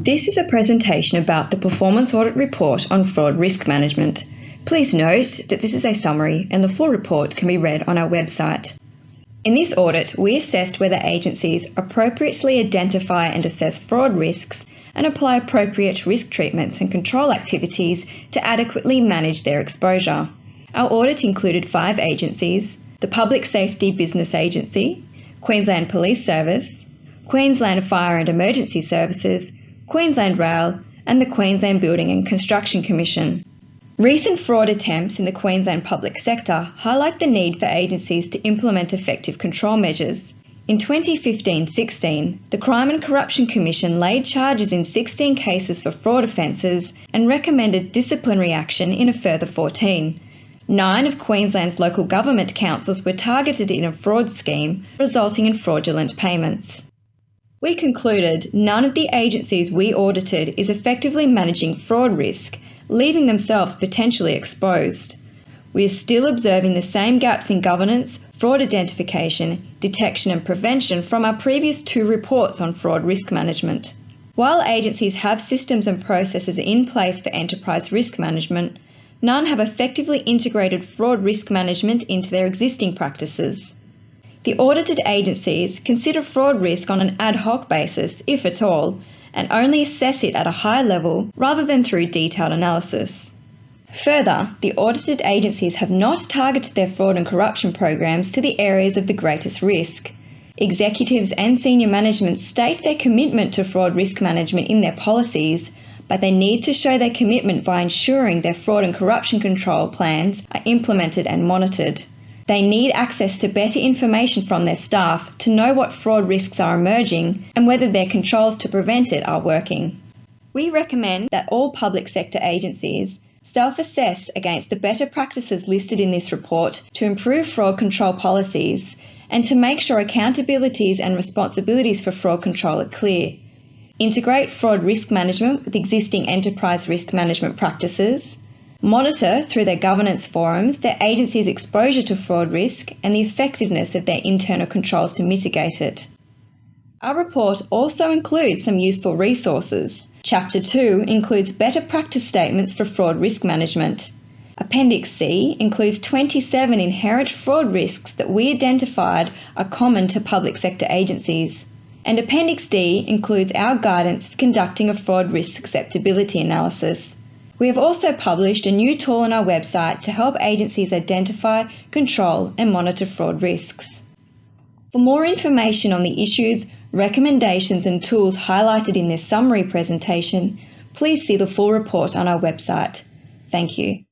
This is a presentation about the Performance Audit Report on Fraud Risk Management. Please note that this is a summary and the full report can be read on our website. In this audit, we assessed whether agencies appropriately identify and assess fraud risks and apply appropriate risk treatments and control activities to adequately manage their exposure. Our audit included 5 agencies: the Public Safety Business Agency, Queensland Police Service, Queensland Fire and Emergency Services, Queensland Rail, and the Queensland Building and Construction Commission. Recent fraud attempts in the Queensland public sector highlight the need for agencies to implement effective control measures. In 2015-16, the Crime and Corruption Commission laid charges in 16 cases for fraud offences and recommended disciplinary action in a further 14. 9 of Queensland's local government councils were targeted in a fraud scheme, resulting in fraudulent payments. We concluded none of the agencies we audited is effectively managing fraud risk, leaving themselves potentially exposed. We are still observing the same gaps in governance, fraud identification, detection and prevention from our previous 2 reports on fraud risk management. While agencies have systems and processes in place for enterprise risk management, none have effectively integrated fraud risk management into their existing practices. The audited agencies consider fraud risk on an ad hoc basis, if at all, and only assess it at a high level rather than through detailed analysis. Further, the audited agencies have not targeted their fraud and corruption programs to the areas of the greatest risk. Executives and senior management state their commitment to fraud risk management in their policies, but they need to show their commitment by ensuring their fraud and corruption control plans are implemented and monitored. They need access to better information from their staff to know what fraud risks are emerging and whether their controls to prevent it are working. We recommend that all public sector agencies self-assess against the better practices listed in this report to improve fraud control policies and to make sure accountabilities and responsibilities for fraud control are clear. Integrate fraud risk management with existing enterprise risk management practices. Monitor through their governance forums their agency's exposure to fraud risk and the effectiveness of their internal controls to mitigate it. Our report also includes some useful resources. Chapter 2 includes better practice statements for fraud risk management. Appendix C includes 27 inherent fraud risks that we identified are common to public sector agencies. And Appendix D includes our guidance for conducting a fraud risk acceptability analysis. We have also published a new tool on our website to help agencies identify, control and monitor fraud risks. For more information on the issues, recommendations and tools highlighted in this summary presentation, please see the full report on our website. Thank you.